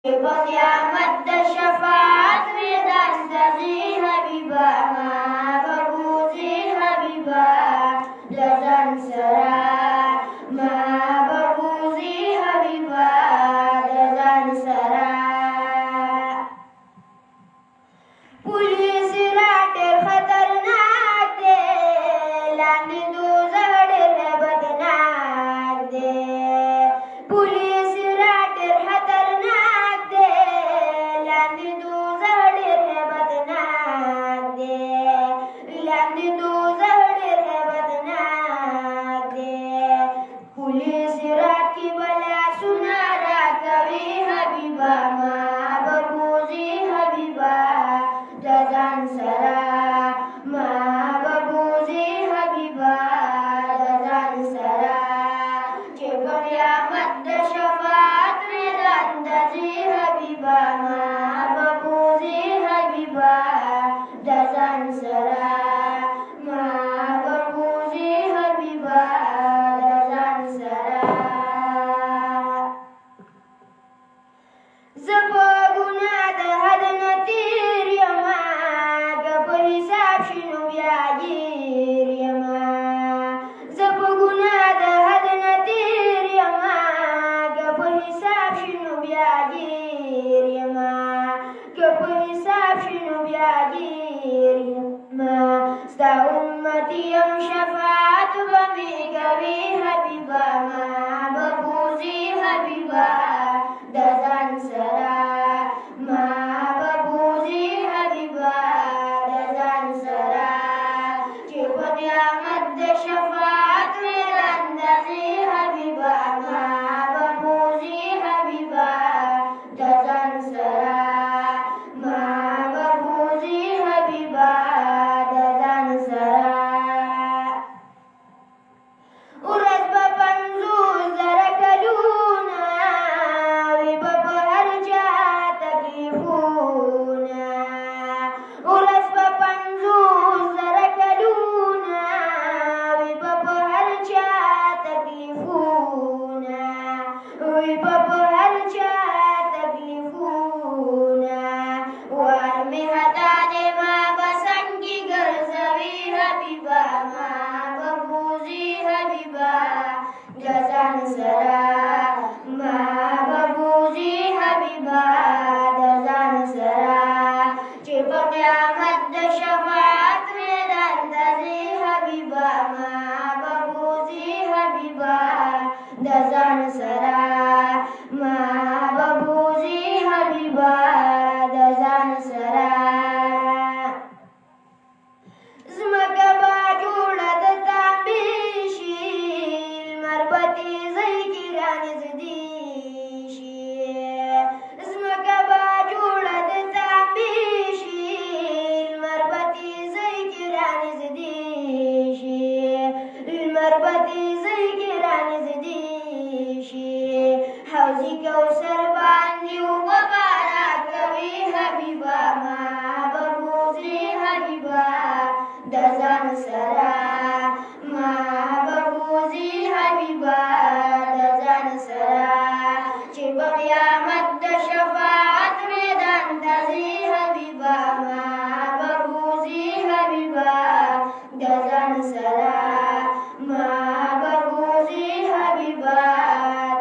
يا مد الشفاعة رضا تزي حبيبا ما ببوزي حبيبا لزن سرا ما ببوزي حبيبا لزن سرا पुलिस राटे खतरनाक दे लांडी दूजड़े बदनाक दे पुलिस राटे खतरनाक दे लांडी दूजड़े बदनाक दे लांडी दूजड़े बदनाक दे पुलिस रात की बला सुनारा कभी हबीबा माँ बबूजी Habiba Dazan sara ma babuzi habiba dazan sara cekor ya madda syafaat ridan dazi habiba ma babuzi habiba dazan sara ma babuzi habiba dazan sara Zapaguna da hadna tir yama gabo hisab shinu biajir yama Zapaguna da hadna tir yama gabo hisab shinu biajir yama gabo hisab shinu biajir yama sta ummati yam shafaat bami gabi habiba ma babuzi habiba dazan sara ma babuzi habiba dazan sara cepot ya madda syafaat ridan dazi habiba ma babuzi habiba dazan sara ma babuzi habiba dazan sara urat bapan zara kaduna uras papan zara kaduna wi bapa harja taklifuna wi bapa harja taklifuna warmi hatane ma basangi garzawi habiba ma babuzi habiba gazan sara ma babuzi habiba dazan sara cepot ya madda syafaat ridan dazi habiba ma babuzi habiba dazan sara ma babuzi habiba dazan sara Zmaka bajula da tambishil marbati zai kirani zdishi Zmaka bajula da tambishil marbati zai kirani zdishi marbati zai kirani zdishi hauzi kausar bandi mubarak kawi habiba ma babuzi habiba dazan sara ma babuzi habiba dazan sara cepot ya madda syafaat ridan dazi habiba ma babuzi habiba dazan sara ma babuzi habiba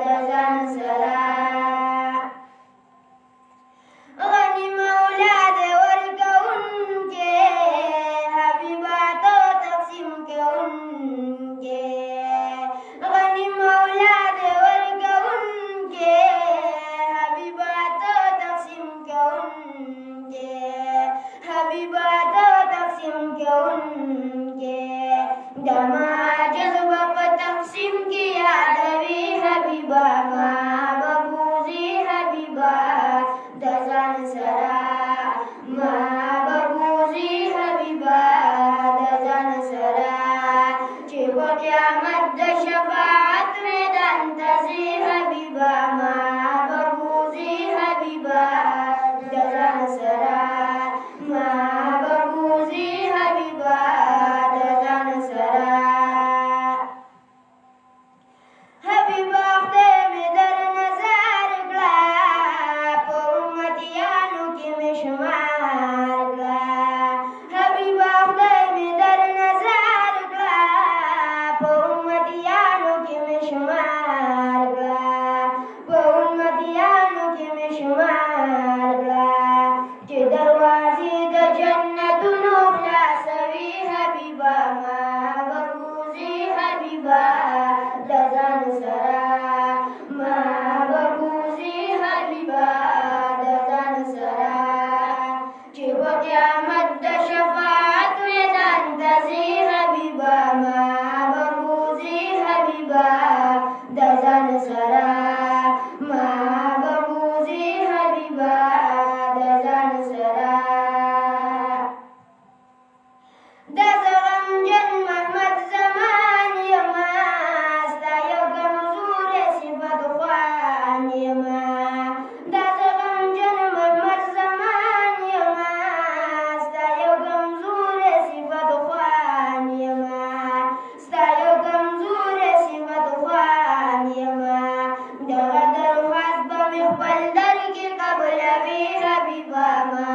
dazan sara Ghani maulad warkaun ke habiba to taqsim ke unke Ghani maulad warkaun ke habiba to taqsim ke unke habiba to taqsim ke unke dama jazba pa taqsim kiya dawi habiba ma babuzi habiba dazan sara ma babuzi habiba dazan sara cepot ya madda syafaat ridan dazi habiba ma babuzi habiba dazan sara ma babuzi habiba dazan sara شمار کړه چې دروازې د جنتونو خلاصوي حبیبه ما ببوزي حبیبه د ځان سره ما ببوزي حبیبه د ځان سره چې په قیامت د شفاعت میدان ته ځي حبیبه ما ببوزي حبیبه د ځان سره ما ببوزي حبیبه د ځان سره د غمجن محمد زمان یما ستا یو کمزوری صفت خوان یما د غمجن محمد زمان یما ستا یو کمزوری صفت خوان یما ستا یو کمزوری صفت خوان یما دغه درخواست به مې خپل در کې قبلوي حبیبه ما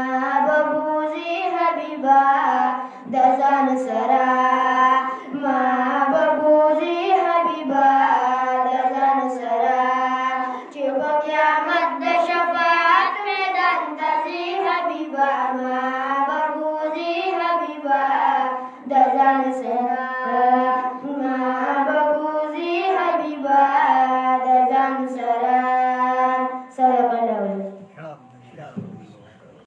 ببوزي حبیبه د ځان سره ما ببوزي حبیبه د ځان سره چې په قیامت د شفاعت میدان ته ځي حبیبه ما ببوزي حبیبه د ځان سره